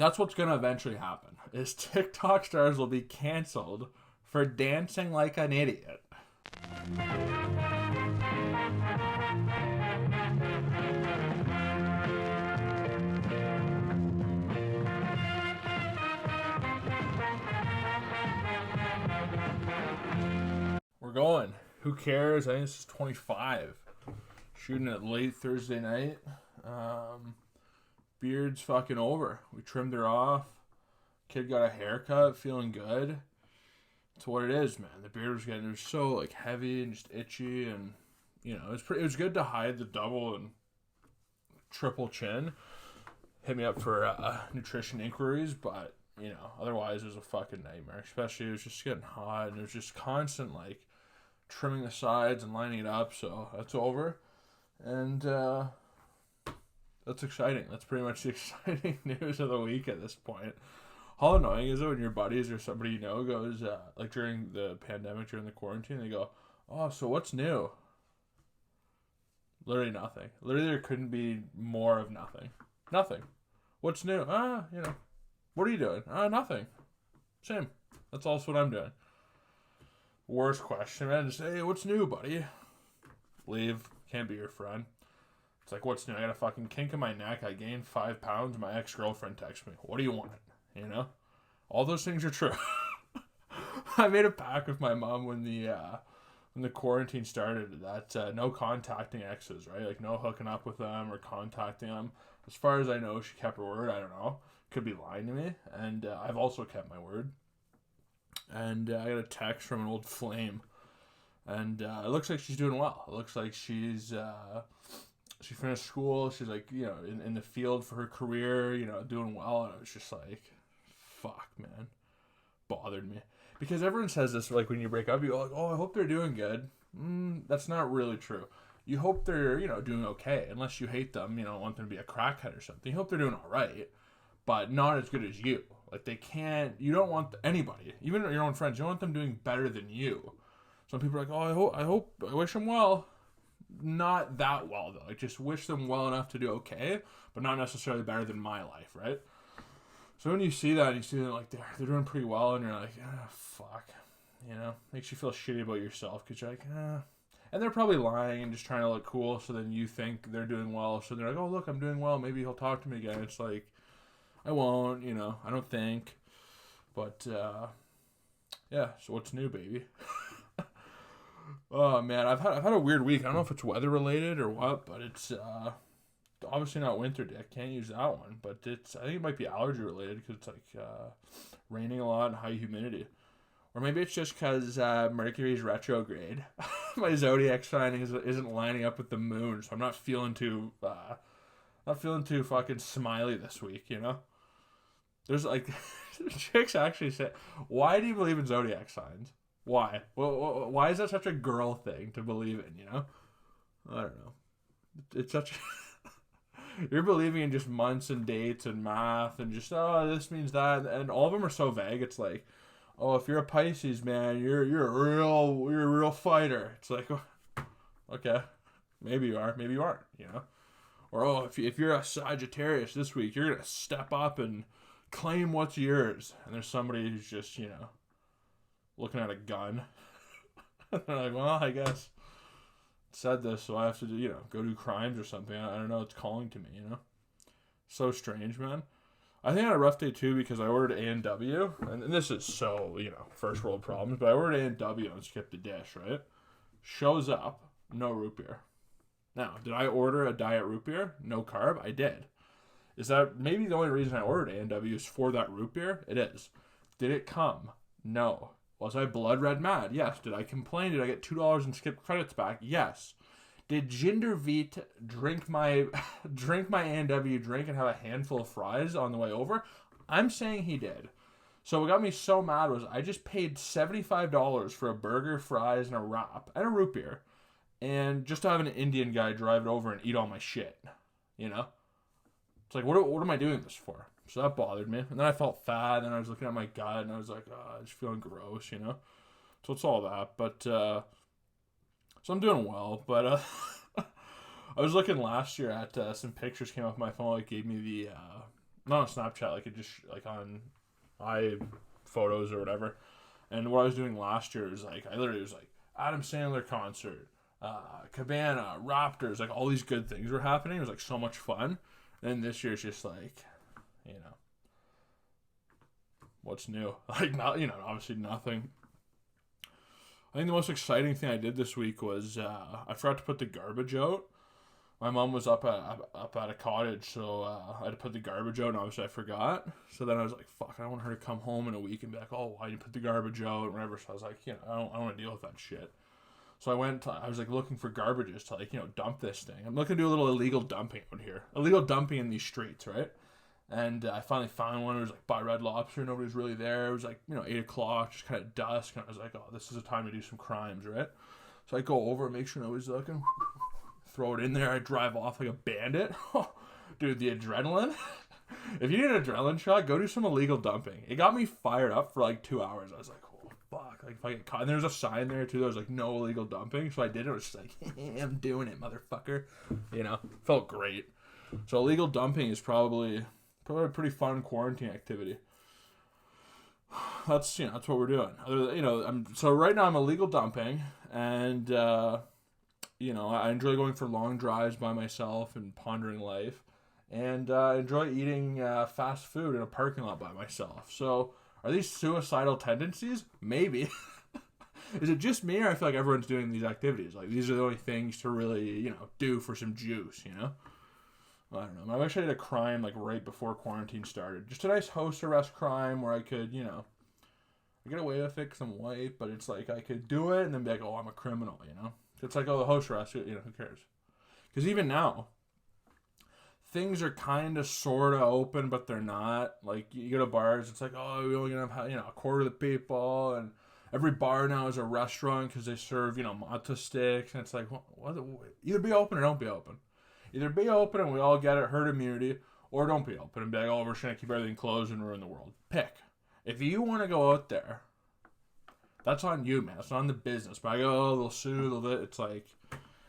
That's what's going to eventually happen, is TikTok stars will be canceled for dancing like an idiot. We're going. Who cares? I think this is 25. Shooting it late Thursday night. Beard's fucking over. We trimmed her off. Kid got a haircut, feeling good. That's what it is, man. The beard was getting, it was so like heavy and just itchy, and you know, it was good to hide the double and triple chin. Hit me up for nutrition inquiries, but you know, otherwise it was a fucking nightmare. Especially it was just getting hot, and it was just constant like trimming the sides and lining it up. So that's over, and that's exciting. That's pretty much the exciting news of the week at this point. How annoying is it when your buddies or somebody you know goes, like during the pandemic, during the quarantine, they go, oh, so what's new? Literally nothing. Literally there couldn't be more of nothing. Nothing. What's new? You know. What are you doing? Nothing. Same. That's also what I'm doing. Worst question, man. Just, hey, what's new, buddy? Leave. Can't be your friend. It's like, what's new? I got a fucking kink in my neck. I gained 5 pounds. My ex-girlfriend texts me. What do you want? You know? All those things are true. I made a pact with my mom when the quarantine started that no contacting exes, right? Like, no hooking up with them or contacting them. As far as I know, she kept her word. I don't know. Could be lying to me. And I've also kept my word. And I got a text from an old flame. And it looks like she's doing well. It looks like she's... she finished school. She's like, you know, in the field for her career, you know, doing well. And I was just like, fuck, man. Bothered me. Because everyone says this, like, when you break up, you're like, oh, I hope they're doing good. That's not really true. You hope they're, you know, doing okay. Unless you hate them, you know, want them to be a crackhead or something. You hope they're doing all right, but not as good as you. Like, they can't, you don't want anybody, even your own friends, you don't want them doing better than you. Some people are like, oh, I wish them well. Not that well, though. I just wish them well enough to do okay, but not necessarily better than my life, right? So when you see that, you see that like they're doing pretty well, and you're like, fuck, you know, makes you feel shitty about yourself because you're like, and they're probably lying and just trying to look cool. So then you think they're doing well, so they're like, oh look, I'm doing well. Maybe he'll talk to me again. It's like, I won't, you know, I don't think, but yeah. So what's new, baby? Oh man, I've had a weird week. I don't know if it's weather related or what, but it's obviously not winter day. I can't use that one, but I think it might be allergy related because it's like raining a lot and high humidity, or maybe it's just because Mercury's retrograde. My zodiac sign isn't lining up with the moon, so I'm not feeling too fucking smiley this week. You know, there's like chicks actually say, "Why do you believe in zodiac signs?" Why? Well, why is that such a girl thing to believe in, you know? I don't know. It's such you're believing in just months and dates and math and just, oh, this means that. And all of them are so vague. It's like, oh, if you're a Pisces, man, you're a real fighter. It's like, oh, okay, maybe you are, maybe you aren't, you know? Or, oh, if you're a Sagittarius this week, you're going to step up and claim what's yours. And there's somebody who's just, you know, looking at a gun. They're like, well, I guess it said this, so I have to do, you know, go do crimes or something. I don't know. It's calling to me, you know? So strange, man. I think I had a rough day, too, because I ordered A&W. And this is so, you know, first world problems. But I ordered A&W and skipped a dish, right? Shows up, no root beer. Now, did I order a diet root beer? No carb? I did. Is that maybe the only reason I ordered A&W is for that root beer? It is. Did it come? No. Was I blood red mad? Yes. Did I complain? Did I get $2 in skip credits back? Yes. Did Jinder Veet drink my A&W drink and have a handful of fries on the way over? I'm saying he did. So what got me so mad was I just paid $75 for a burger, fries, and a wrap, and a root beer, and just to have an Indian guy drive it over and eat all my shit, you know? It's like, what am I doing this for? So that bothered me. And then I felt fat, and then I was looking at my gut, and I was like, oh, I'm just feeling gross, you know? So it's all that. But, so I'm doing well. But I was looking last year at some pictures came off my phone. It gave me the, not on Snapchat, like it just like on iPhotos or whatever. And what I was doing last year was like I literally was like Adam Sandler concert, Cabana, Raptors, like all these good things were happening. It was like so much fun. And this year's just like, you know, what's new? Like not, you know, obviously nothing. I think the most exciting thing I did this week was I forgot to put the garbage out. My mom was up at a cottage, so I had to put the garbage out, and obviously I forgot. So then I was like, fuck, I don't want her to come home in a week and be like, oh, why didn't you put the garbage out, and whatever. So I was like, you know, I don't want to deal with that shit. So I was like looking for garbages to like, you know, dump this thing. I'm looking to do a little illegal dumping out here. Illegal dumping in these streets, right? And I finally found one. It was like by Red Lobster. Nobody was really there. It was like, you know, 8 o'clock, just kind of dusk. And I was like, oh, this is a time to do some crimes, right? So I go over, make sure nobody's looking. Throw it in there. I drive off like a bandit. Dude, the adrenaline. If you need an adrenaline shot, go do some illegal dumping. It got me fired up for like 2 hours. I was like, oh, fuck. Like if I get caught. And there was a sign there too. There was like no illegal dumping. So I did it. I was just like, I'm doing it, motherfucker. You know, felt great. So illegal dumping is probably a pretty fun quarantine activity. That's what we're doing. So right now I'm illegal dumping, and you know, I enjoy going for long drives by myself and pondering life, and I enjoy eating fast food in a parking lot by myself. So are these suicidal tendencies? Maybe. Is it just me, or I feel like everyone's doing these activities? Like these are the only things to really, you know, do for some juice, you know? I don't know. I wish I did a crime like right before quarantine started. Just a nice house arrest crime where I could, you know, I get away with it because I'm white, but it's like I could do it and then be like, oh, I'm a criminal, you know? It's like, oh, the house arrest, you know, who cares? Because even now, things are kind of sort of open, but they're not. Like, you go to bars, it's like, oh, we're only going to have, you know, a quarter of the people, and every bar now is a restaurant because they serve, you know, mata sticks, and it's like, what? Either be open or don't be open. Either be open and we all get it, herd immunity, or don't be open and be like, oh, we're just going to keep everything closed and ruin the world. Pick. If you want to go out there, that's on you, man. It's not on the business. But I go, oh, they'll sue. It's like,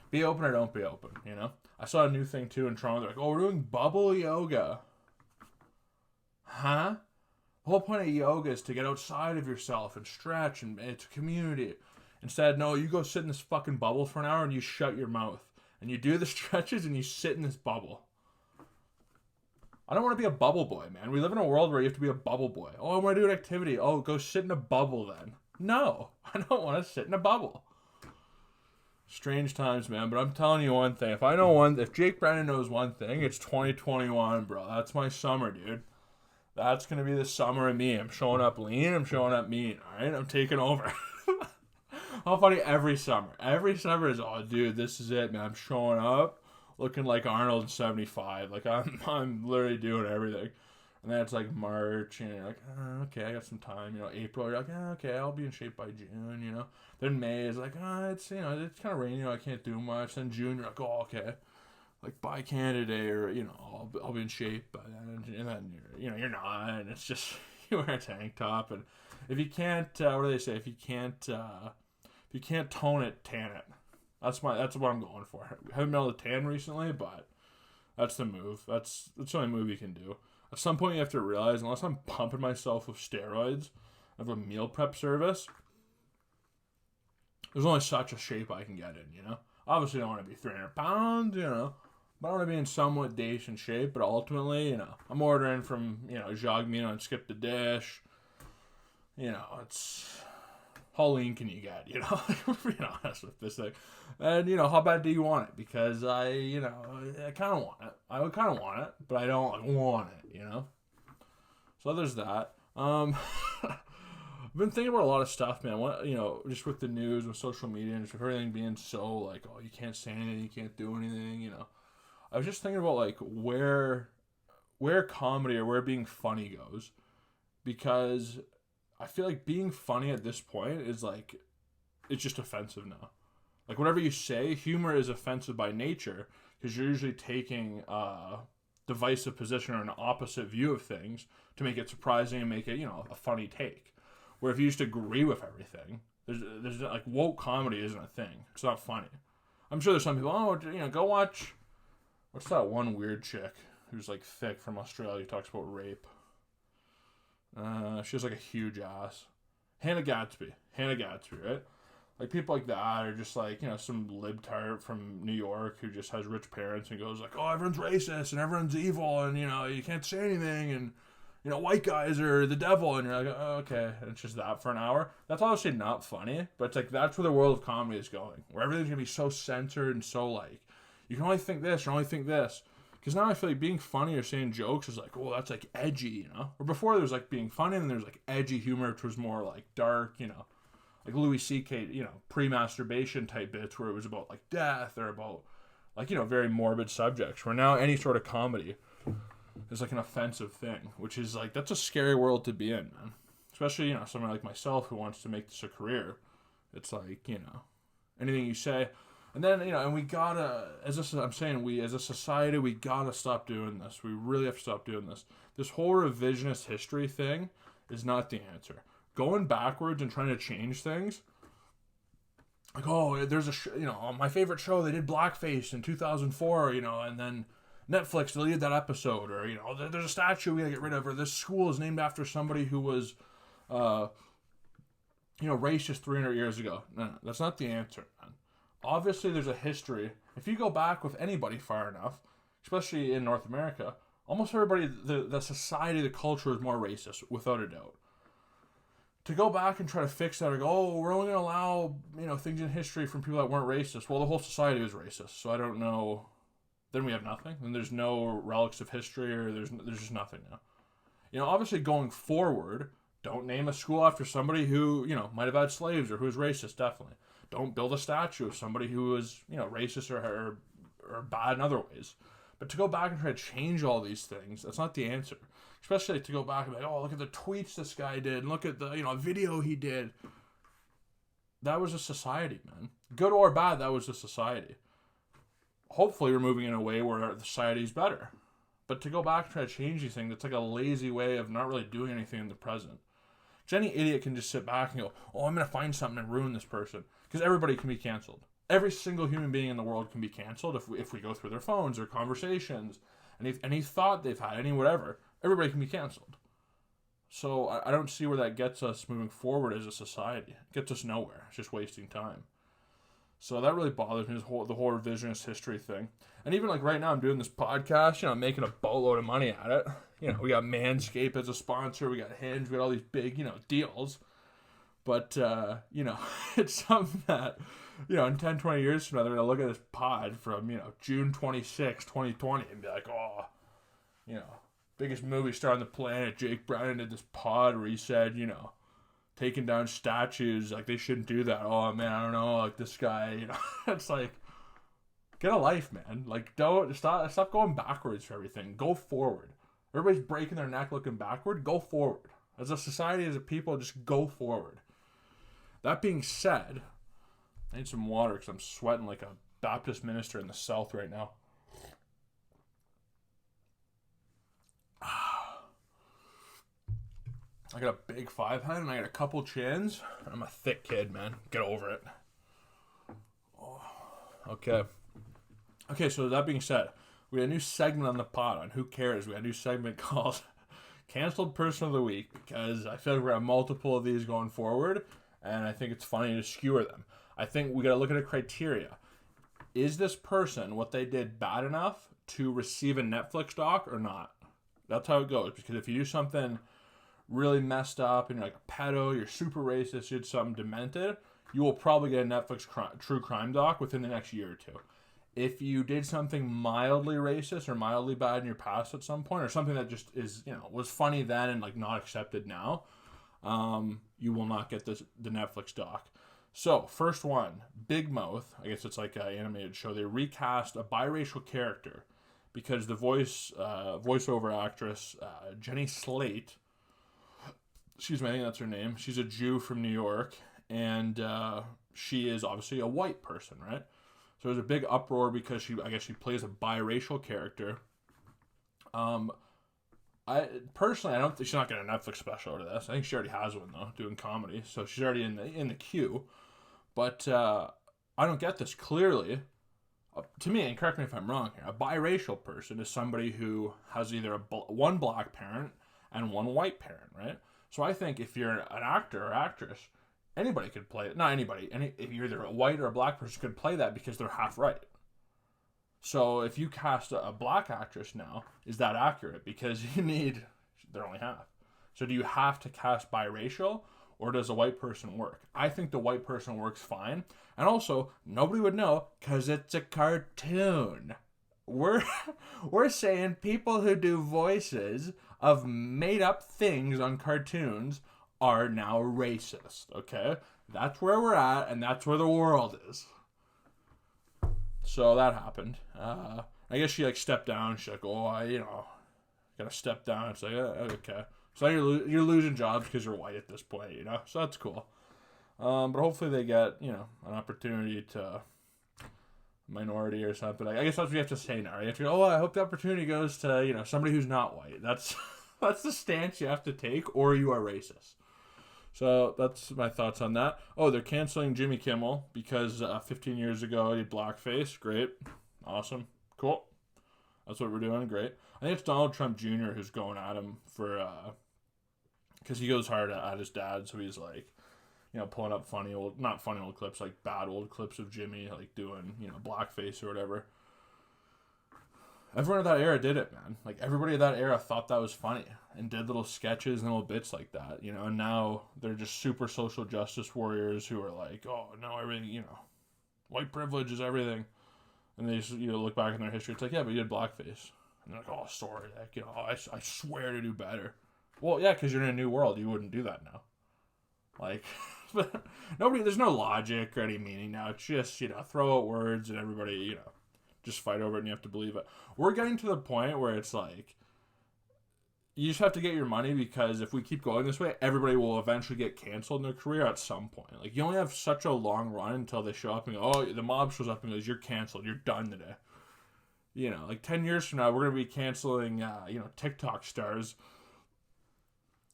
be open or don't be open, you know? I saw a new thing, too, in Toronto. They're like, oh, we're doing bubble yoga. Huh? The whole point of yoga is to get outside of yourself and stretch, and it's a community. Instead, no, you go sit in this fucking bubble for an hour and you shut your mouth. And you do the stretches and you sit in this bubble. I don't want to be a bubble boy, man. We live in a world where you have to be a bubble boy. Oh, I want to do an activity. Oh, go sit in a bubble then. No, I don't want to sit in a bubble. Strange times, man. But I'm telling you one thing. If Jake Brennan knows one thing, it's 2021, bro. That's my summer, dude. That's going to be the summer of me. I'm showing up lean. I'm showing up mean. All right? I'm taking over. How funny every summer. Every summer is, oh, dude, this is it, man. I'm showing up looking like Arnold in 75. Like, I'm literally doing everything. And then it's like March, and you're like, oh, okay, I got some time. You know, April, you're like, oh, okay, I'll be in shape by June, you know. Then May is like, it's, you know, it's kind of rainy, you know, I can't do much. Then June, you're like, oh, okay. Like, by Canada Day, or, you know, I'll be in shape by then. And then, you're not. And it's just, you wear a tank top. And if you can't, what do they say? If you can't tone it, tan it. That's what I'm going for. I haven't been able to tan recently, but that's the move. That's the only move you can do. At some point, you have to realize, unless I'm pumping myself with steroids, I have a meal prep service. There's only such a shape I can get in, you know? Obviously, I don't want to be 300 pounds, you know? But I want to be in somewhat decent shape, but ultimately, you know, I'm ordering from, you know, Jogmeal and Skip the Dish. You know, it's... How lean can you get, you know? Being honest with this thing. And, you know, how bad do you want it? Because I kind of want it. I would kind of want it, but I don't want it, you know? So there's that. I've been thinking about a lot of stuff, man. What, you know, just with the news, with social media, and just with everything being so, like, oh, you can't say anything, you can't do anything, you know? I was just thinking about, like, where comedy or where being funny goes. Because I feel like being funny at this point is like, it's just offensive now. Like whatever you say, humor is offensive by nature because you're usually taking a divisive position or an opposite view of things to make it surprising and make it, you know, a funny take. Where if you just agree with everything, there's like woke comedy isn't a thing. It's not funny. I'm sure there's some people, oh, you know, go watch, what's that one weird chick? who's like thick from Australia, talks about rape. She has like a huge ass. Hannah Gadsby, right? Like people like that are just like, some libtard from New York who just has rich parents and goes like, oh, everyone's racist and everyone's evil and, you can't say anything and, white guys are the devil, and you're like, oh, okay, and it's just that for an hour. That's obviously not funny, but it's like that's where the world of comedy is going, where everything's gonna be so censored and so like, you can only think this, or only think this. Because now I feel like being funny or saying jokes is like, oh, that's like edgy, Or before there was like being funny, and then there's like edgy humor, which was more like dark, like Louis C.K., pre-masturbation type bits where it was about like death or about like, very morbid subjects. Where now any sort of comedy is like an offensive thing, which is like, that's a scary world to be in, man. Especially, someone like myself who wants to make this a career. It's like, anything you say. And then, and we gotta, as a society, we gotta stop doing this. We really have to stop doing this. This whole revisionist history thing is not the answer. Going backwards and trying to change things, like, oh, there's on my favorite show, they did blackface in 2004, and then Netflix deleted that episode, or, there's a statue we gotta get rid of, or this school is named after somebody who was, racist 300 years ago. No, that's not the answer, man. Obviously, there's a history. If you go back with anybody far enough, especially in North America, almost everybody, the society, the culture is more racist, without a doubt. To go back and try to fix that or go, oh, we're only going to allow, things in history from people that weren't racist. Well, the whole society was racist, so I don't know. Then we have nothing. Then there's no relics of history, or there's just nothing now. Obviously going forward, don't name a school after somebody who, might have had slaves or who was racist, definitely. Don't build a statue of somebody who was, racist or bad in other ways. But to go back and try to change all these things, that's not the answer. Especially to go back and be like, oh, look at the tweets this guy did, and look at the, video he did. That was a society, man. Good or bad, that was a society. Hopefully we're moving in a way where our society is better. But to go back and try to change these things, that's like a lazy way of not really doing anything in the present. Because any idiot can just sit back and go, oh, I'm going to find something and ruin this person. Because everybody can be canceled. Every single human being in the world can be canceled if we go through their phones or conversations. Any thought they've had, any whatever, everybody can be canceled. So I don't see where that gets us moving forward as a society. It gets us nowhere. It's just wasting time. So that really bothers me, the whole revisionist history thing. And even like right now, I'm doing this podcast, I'm making a boatload of money at it. We got Manscaped as a sponsor. We got Hinge. We got all these big, deals. But, it's something that, in 10, 20 years from now, they're going to look at this pod from, June 26, 2020 and be like, oh, biggest movie star on the planet, Jake Bryan, did this pod where he said, taking down statues, like, they shouldn't do that. Oh, man, I don't know, like, this guy, it's like, get a life, man. Like, don't, stop going backwards for everything. Go forward. Everybody's breaking their neck looking backward. Go forward. As a society, as a people, just go forward. That being said, I need some water because I'm sweating like a Baptist minister in the South right now. I got a big 5-head and I got a couple chins. I'm a thick kid, man. Get over it. Oh, okay. Okay, so that being said, we had a new segment on the pod on Who Cares. We had a new segment called Canceled Person of the Week because I feel like we're going to have multiple of these going forward. And I think it's funny to skewer them. I think we got to look at a criteria. Is this person, what they did, bad enough to receive a Netflix doc or not? That's how it goes. Because if you do something really messed up and you're like a pedo, you're super racist, you did something demented, you will probably get a Netflix true crime doc within the next year or two. If you did something mildly racist or mildly bad in your past at some point, or something that just is, was funny then and like not accepted now, you will not get the Netflix doc. So, first one, Big Mouth. I guess it's like an animated show. They recast a biracial character because the voiceover actress, Jenny Slate, excuse me, I think that's her name. She's a Jew from New York, and she is obviously a white person, right? So there's a big uproar because she plays a biracial character. I don't think she's not getting a Netflix special to this. I think she already has one though, doing comedy. So she's already in the queue. But I don't get this. Clearly, To me, and correct me if I'm wrong here, a biracial person is somebody who has either one black parent and one white parent, right? So I think if you're an actor or actress, anybody could play it. Not anybody. If you're either a white or a black person could play that because they're half right. So if you cast a black actress now, is that accurate? Because they're only half. So do you have to cast biracial, or does a white person work? I think the white person works fine. And also, nobody would know because it's a cartoon. We're saying people who do voices of made up things on cartoons are now racist, okay? That's where we're at, and that's where the world is. So that happened. I guess she stepped down. She's like, oh, I gotta step down. It's like, okay. So you're losing jobs because you're white at this point, So that's cool. But hopefully they get, an opportunity to minority or something. I guess that's what you have to say now. You have to go, I hope the opportunity goes to, somebody who's not white. That's the stance you have to take, or you are racist. So that's my thoughts on that. Oh, they're canceling Jimmy Kimmel because 15 years ago he had blackface. Great. Awesome. Cool. That's what we're doing. Great. I think it's Donald Trump Jr. who's going at him for, because he goes hard at his dad. So he's pulling up not funny old clips, bad old clips of Jimmy, doing, blackface or whatever. Everyone of that era did it, man. Everybody of that era thought that was funny and did little sketches and little bits like that, and now they're just super social justice warriors who are like, oh, no, everything, white privilege is everything. And they just, look back in their history. It's like, yeah, but you had blackface. And they're like, oh, sorry. I swear to do better. Well, yeah, because you're in a new world. You wouldn't do that now. There's no logic or any meaning now. It's just, throw out words and everybody, just fight over it and you have to believe it. We're getting to the point where it's you just have to get your money, because if we keep going this way, everybody will eventually get canceled in their career at some point. You only have such a long run until they show up and go, oh, the mob shows up and goes, you're canceled. You're done today. 10 years from now, we're going to be canceling, TikTok stars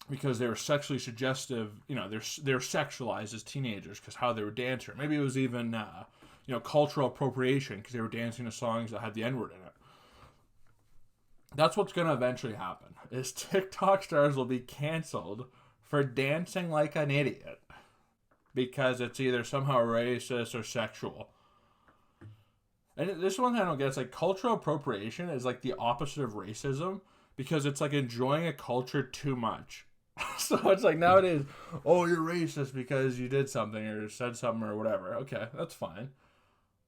because they were sexually suggestive. They're sexualized as teenagers because how they were dancing. Maybe it was even, cultural appropriation because they were dancing to songs that had the N-word in it. That's what's going to eventually happen, is TikTok stars will be canceled for dancing like an idiot because it's either somehow racist or sexual. And this one thing I don't get, it's cultural appropriation is the opposite of racism, because it's enjoying a culture too much. So it's nowadays, oh, you're racist because you did something or said something or whatever. Okay, that's fine.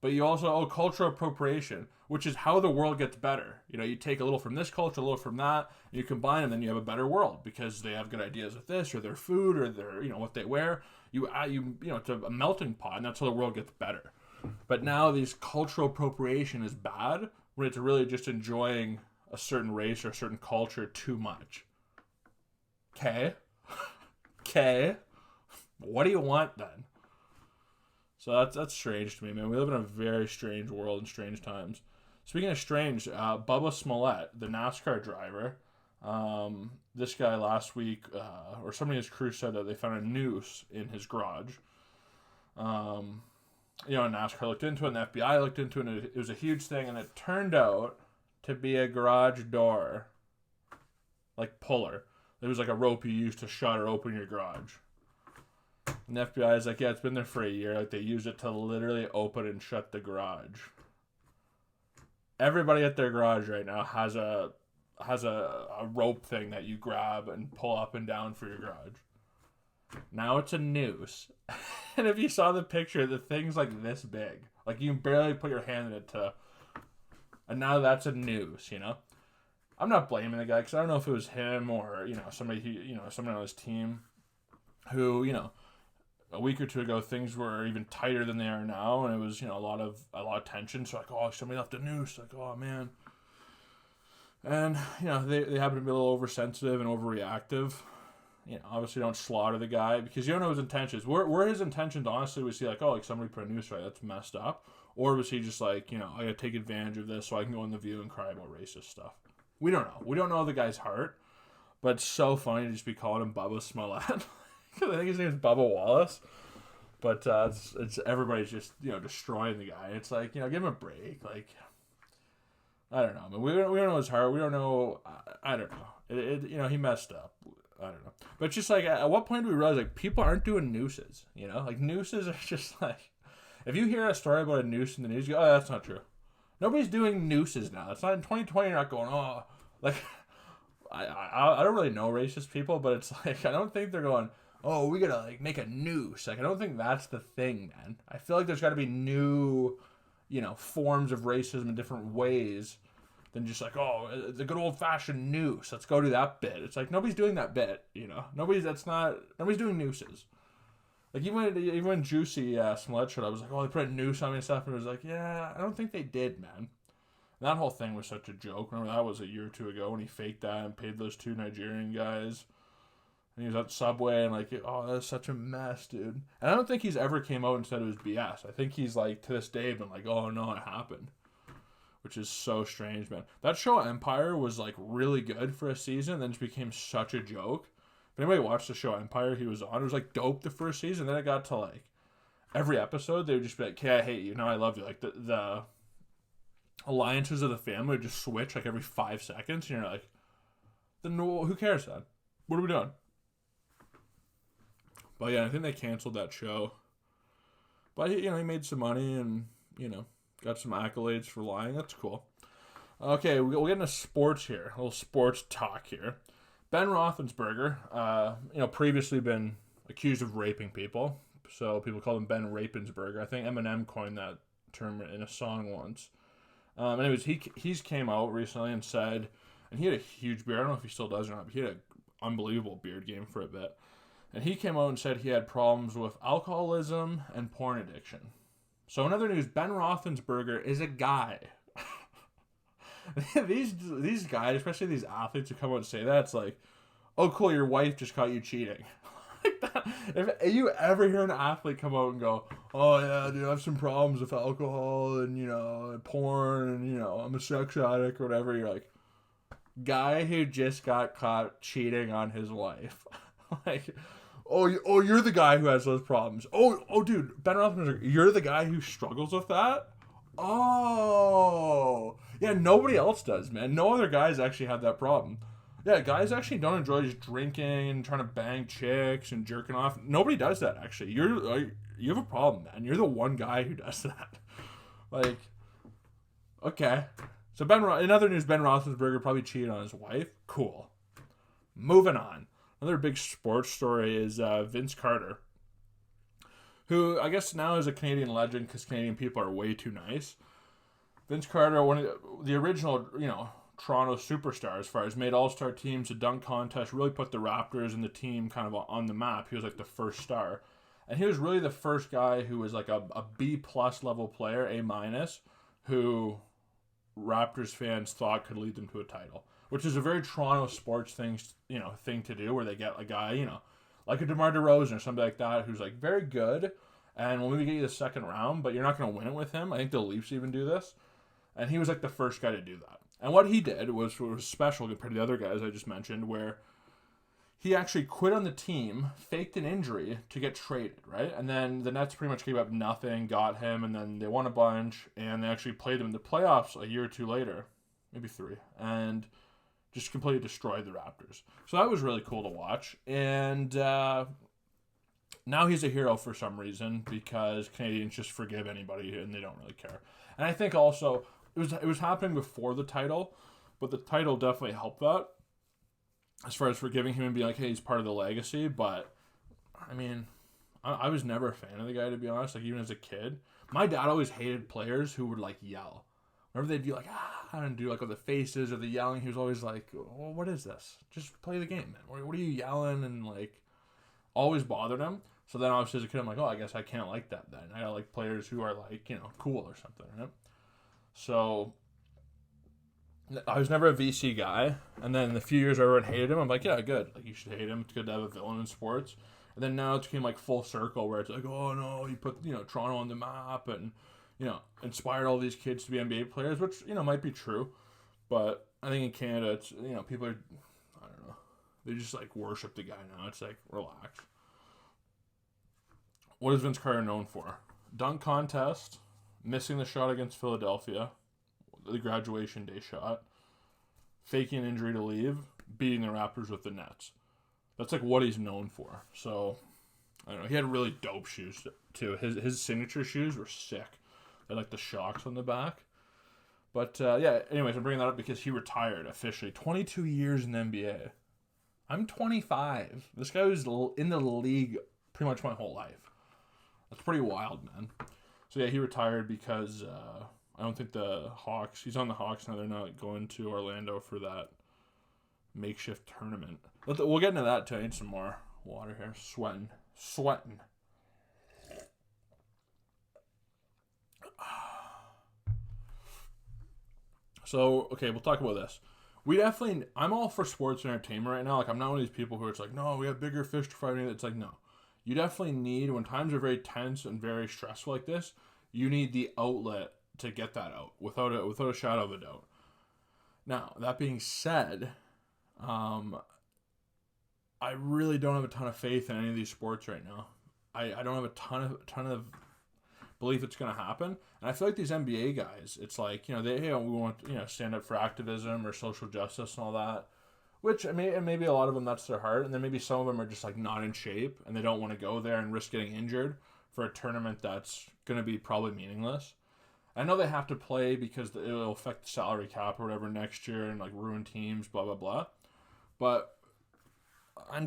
But you also, cultural appropriation, which is how the world gets better. You take a little from this culture, a little from that, and you combine, and then you have a better world because they have good ideas with this, or their food, or their, what they wear. It's a melting pot, and that's how the world gets better. But now these cultural appropriation is bad when it's really just enjoying a certain race or a certain culture too much. Okay. What do you want then? So that's strange to me, man. We live in a very strange world and strange times. Speaking of strange, Bubba Smollett, the NASCAR driver, this guy last week, or somebody in his crew said that they found a noose in his garage. NASCAR looked into it, and the FBI looked into it, and it was a huge thing, and it turned out to be a garage door, puller. It was a rope you used to shut or open your garage. And the FBI is yeah, it's been there for a year. They use it to literally open and shut the garage. Everybody at their garage right now has a rope thing that you grab and pull up and down for your garage. Now it's a noose. And if you saw the picture, the thing's this big. You can barely put your hand in it and now that's a noose, I'm not blaming the guy because I don't know if it was him or, somebody someone on his team who, a week or two ago things were even tighter than they are now, and it was, a lot of tension. So oh, somebody left a noose. Oh man. And, they happen to be a little oversensitive and overreactive. Obviously don't slaughter the guy because you don't know his intentions. Were his intentions, honestly, was he somebody put a noose right, that's messed up? Or was he just I gotta take advantage of this so I can go in the View and cry about racist stuff? We don't know. We don't know the guy's heart, but it's so funny to just be calling him Bubba Smollett. I think his name is Bubba Wallace. But it's everybody's just destroying the guy. It's like give him a break. Like I don't know. I mean, we don't know his heart. We don't know. I don't know. He messed up. I don't know. But it's just like at what point do we realize like people aren't doing nooses? Like nooses are just like if you hear a story about a noose in the news, you go, oh, that's not true. Nobody's doing nooses now. It's not in 2020. You're not going, oh, like I don't really know racist people, but it's like I don't think they're going, oh, we gotta like make a noose. Like I don't think that's the thing, man. I feel like there's got to be new, forms of racism in different ways than just like, oh, the good old fashioned noose. Let's go do that bit. It's like nobody's doing that bit. Nobody's doing nooses. Like even when Juicy Smollett showed up, I was like, oh, they put a noose on me and stuff, and it was like, yeah, I don't think they did, man. That whole thing was such a joke. Remember that was a year or two ago when he faked that and paid those 2 Nigerian guys. And he was at Subway and like, oh, that's such a mess, dude. And I don't think he's ever came out and said it was BS. I think he's like to this day been like, oh no, it happened, which is so strange, man. That show Empire was like really good for a season, and then it became such a joke. If anybody watched the show Empire he was on, it was like dope the first season. Then it got to like every episode they would just be like, okay, I hate you, no, I love you. Like the alliances of the family would just switch like every 5 seconds, and you're like, then who cares then? What are we doing? But yeah, I think they canceled that show. But he made some money and got some accolades for lying. That's cool. Okay, we'll get into sports here. A little sports talk here. Ben Roethlisberger, previously been accused of raping people, so people call him Ben Rapensberger. I think Eminem coined that term in a song once. Anyways, he's came out recently and said, and he had a huge beard. I don't know if he still does or not, but he had an unbelievable beard game for a bit. And he came out and said he had problems with alcoholism and porn addiction. So in other news, Ben Roethlisberger is a guy. these guys, especially these athletes who come out and say that, it's like, oh cool, your wife just caught you cheating. Like that. If you ever hear an athlete come out and go, oh yeah, dude, I have some problems with alcohol and porn and I'm a sex addict or whatever, you're like, guy who just got caught cheating on his wife. Like, you're the guy who has those problems. Oh, dude, Ben Roethlisberger, you're the guy who struggles with that? Oh. Yeah, nobody else does, man. No other guys actually have that problem. Yeah, guys actually don't enjoy just drinking and trying to bang chicks and jerking off. Nobody does that, actually. You have a problem, man. You're the one guy who does that. Like, okay. So in other news, Ben Roethlisberger probably cheated on his wife. Cool. Moving on. Another big sports story is Vince Carter, who I guess now is a Canadian legend because Canadian people are way too nice. Vince Carter, one of the original, Toronto superstars, as far as made all-star teams, a dunk contest, really put the Raptors and the team kind of on the map. He was like the first star. And he was really the first guy who was like a B-plus level player, A-minus, who Raptors fans thought could lead them to a title. Which is a very Toronto sports thing to do, where they get a guy, like a DeMar DeRozan or something like that, who's like very good, and we'll maybe get you the second round, but you're not going to win it with him. I think the Leafs even do this, and he was like the first guy to do that. And what he did was special compared to the other guys I just mentioned, where he actually quit on the team, faked an injury to get traded, right? And then the Nets pretty much gave up nothing, got him, and then they won a bunch, and they actually played him in the playoffs a year or two later, maybe 3, and just completely destroyed the Raptors. So that was really cool to watch. And now he's a hero for some reason because Canadians just forgive anybody and they don't really care. And I think also it was happening before the title, but the title definitely helped that as far as forgiving him and being like, hey, he's part of the legacy. But I mean, I was never a fan of the guy, to be honest. Like, even as a kid, my dad always hated players who would like yell. Whenever they'd be like, and do like all the faces or the yelling, he was always like, well, what is this? Just play the game, man. What are you yelling? And like, always bothered him. So then obviously as a kid, I'm like, oh, I guess I can't like that then. I gotta like players who are like, cool or something, right? So I was never a VC guy. And then the few years everyone hated him, I'm like, yeah, good. Like, you should hate him. It's good to have a villain in sports. And then now it became like full circle where it's like, oh no, he put, Toronto on the map and, inspired all these kids to be NBA players, which, might be true. But I think in Canada, it's, people are, I don't know, they just like worship the guy now. It's like, relax. What is Vince Carter known for? Dunk contest, missing the shot against Philadelphia, the graduation day shot, faking an injury to leave, beating the Raptors with the Nets. That's like what he's known for. So, I don't know. He had really dope shoes too. His signature shoes were sick. They had like the shocks on the back. But yeah, anyways, I'm bringing that up because he retired officially. 22 years in the NBA. I'm 25. This guy was in the league pretty much my whole life. That's pretty wild, man. So yeah, he retired because I don't think the Hawks, he's on the Hawks now, they're not going to Orlando for that makeshift tournament. We'll get into that too. I need some more water here. Sweating. So, okay, we'll talk about this. I'm all for sports entertainment right now. Like, I'm not one of these people who it's like, no, we have bigger fish to fry. It's like, no. You definitely need, when times are very tense and very stressful like this, you need the outlet to get that out without a shadow of a doubt. Now, that being said, I really don't have a ton of faith in any of these sports right now. I don't have a ton of belief it's going to happen. And I feel like these NBA guys, it's like, we want, stand up for activism or social justice and all that. Which, and maybe a lot of them, that's their heart. And then maybe some of them are just like not in shape and they don't want to go there and risk getting injured for a tournament that's going to be probably meaningless. I know they have to play because it'll affect the salary cap or whatever next year and like ruin teams, blah, blah, blah. But I'm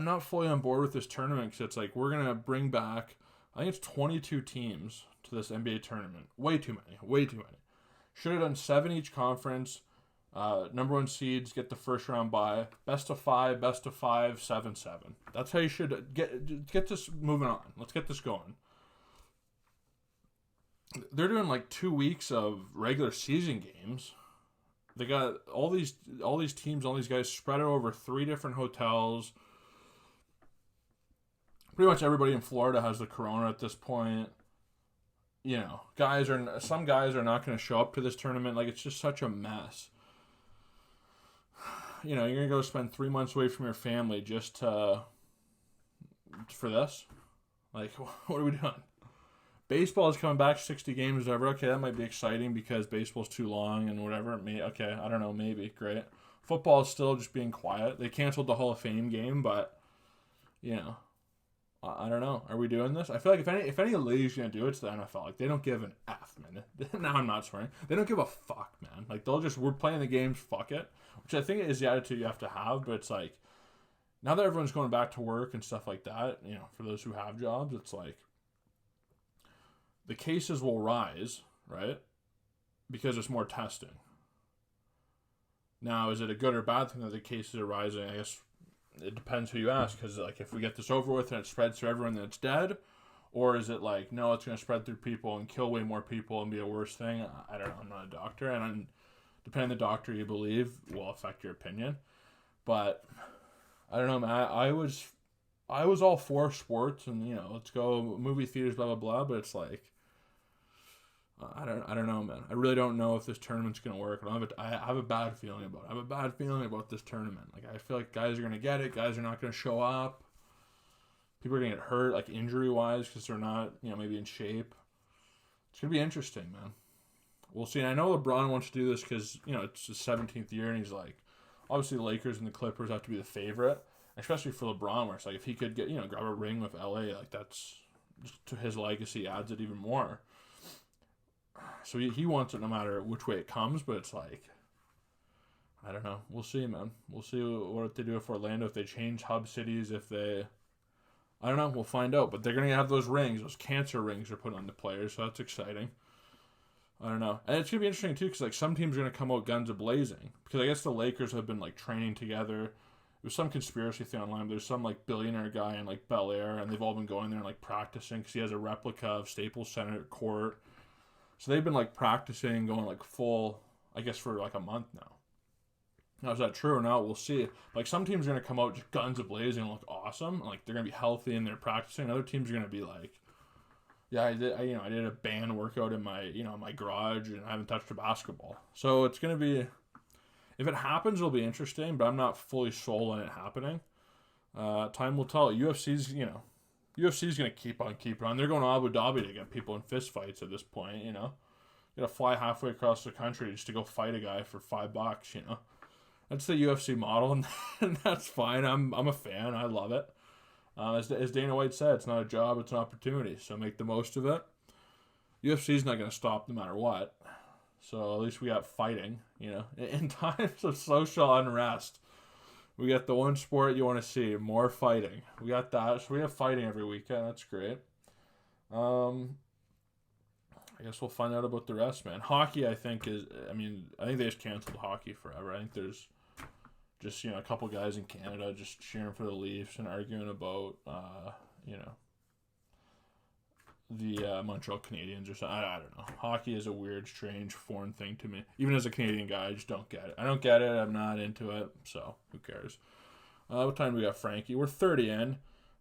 not fully on board with this tournament because it's like we're going to bring back, I think it's 22 teams to this NBA tournament. Way too many. Should have done 7 each conference. Number 1 seeds get the first round bye. Best of 5, 7-7. That's how you should get this moving on. Let's get this going. They're doing like 2 weeks of regular season games. They got all these teams, all these guys spread out over 3 different hotels. Pretty much everybody in Florida has the corona at this point. Some guys are not going to show up to this tournament. Like, it's just such a mess. You're going to go spend 3 months away from your family just for this? Like, what are we doing? Baseball is coming back 60 games ever. Okay, that might be exciting because baseball's too long and whatever. Okay, I don't know, maybe. Great. Football is still just being quiet. They canceled the Hall of Fame game, but, I don't know. Are we doing this? I feel like if any league's going to do it, it's the NFL. Like, they don't give an F, man. Now I'm not swearing. They don't give a fuck, man. Like, we're playing the games, fuck it. Which I think is the attitude you have to have, but it's like, now that everyone's going back to work and stuff like that, for those who have jobs, it's like, the cases will rise, right? Because it's more testing. Now, is it a good or bad thing that the cases are rising? I guess it depends who you ask. Because like, if we get this over with and it spreads to everyone, then it's dead. Or is it like, no, it's going to spread through people and kill way more people and be a worse thing? I don't know. I'm not a doctor. And depending on the doctor you believe will affect your opinion. But I don't know, man. I was all for sports and, let's go movie theaters, blah, blah, blah. But it's like, I don't know, man. I really don't know if this tournament's going to work. I have a bad feeling about it. I have a bad feeling about this tournament. Like, I feel like guys are going to get it. Guys are not going to show up. People are going to get hurt, like, injury-wise, because they're not, maybe in shape. It's going to be interesting, man. We'll see. And I know LeBron wants to do this because, it's his 17th year, and he's like, obviously the Lakers and the Clippers have to be the favorite, especially for LeBron, where it's like, if he could get, grab a ring with LA, like, that's, just to his legacy, adds it even more. So he wants it no matter which way it comes, but it's like, I don't know. We'll see, man. We'll see what they do for Orlando, if they change hub cities, I don't know. We'll find out. But they're going to have those rings. Those cancer rings are put on the players, so that's exciting. I don't know. And it's going to be interesting, too, because like, some teams are going to come out guns a-blazing. Because I guess the Lakers have been like training together. There's some conspiracy thing online. There's some like billionaire guy in like Bel Air, and they've all been going there and like practicing because he has a replica of Staples Center court. So they've been like practicing, going like full, I guess, for like a month now. Now, is that true or not? We'll see. Like, some teams are going to come out just guns a-blazing and look awesome. Like, they're going to be healthy and they're practicing. Other teams are going to be like, yeah, I did a band workout in my, my garage and I haven't touched a basketball. So it's going to be, if it happens, it'll be interesting, but I'm not fully sold on it happening. Time will tell. UFC's, UFC's going to keep on keeping on. They're going to Abu Dhabi to get people in fist fights at this point, you know. You got to fly halfway across the country just to go fight a guy for $5, you know. That's the UFC model, and that's fine. I'm a fan. I love it. As Dana White said, it's not a job, it's an opportunity. So make the most of it. UFC's not going to stop no matter what. So at least we got fighting, you know. In times of social unrest, we got the one sport you want to see, more fighting. We got that. So we have fighting every weekend. That's great. I guess we'll find out about the rest, man. Hockey, I think they just canceled hockey forever. I think there's just, you know, a couple guys in Canada just cheering for the Leafs and arguing about, you know, the Montreal Canadiens or something. I don't know. Hockey is a weird, strange, foreign thing to me. Even as a Canadian guy, I just don't get it. I don't get it. I'm not into it. So, who cares? What time do we got, Frankie? We're 30 in.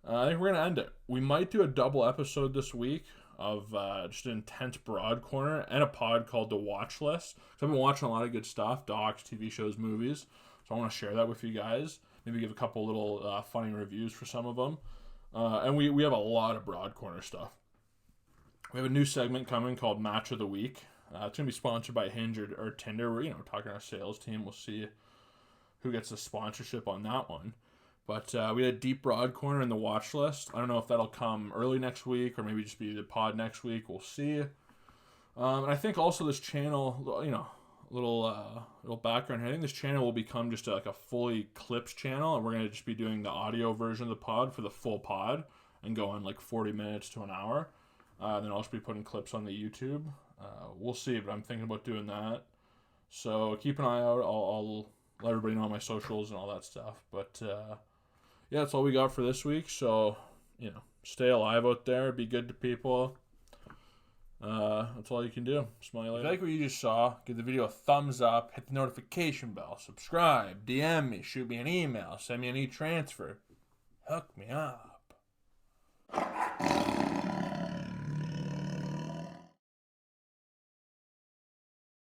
I think we're going to end it. We might do a double episode this week of just an intense broad corner and a pod called The Watch List. So I've been watching a lot of good stuff, docs, TV shows, movies. So I want to share that with you guys. Maybe give a couple little funny reviews for some of them. And we have a lot of broad corner stuff. We have a new segment coming called Match of the Week. It's going to be sponsored by Hinge or Tinder. We're, you know, talking to our sales team. We'll see who gets the sponsorship on that one. But we had a deep broad corner in the watch list. I don't know if that'll come early next week or maybe just be the pod next week. We'll see. And I think also this channel, you know, little background here. I think this channel will become just like a fully clips channel, and we're going to just be doing the audio version of the pod for the full pod and go on like 40 minutes to an hour. Then I'll also be putting clips on the YouTube. We'll see, but I'm thinking about doing that. So keep an eye out. I'll let everybody know on my socials and all that stuff. But yeah, that's all we got for this week. So, you know, stay alive out there. Be good to people. That's all you can do. Smile later. If you like what you just saw, give the video a thumbs up, hit the notification bell, subscribe, DM me, shoot me an email, send me an e-transfer. Hook me up.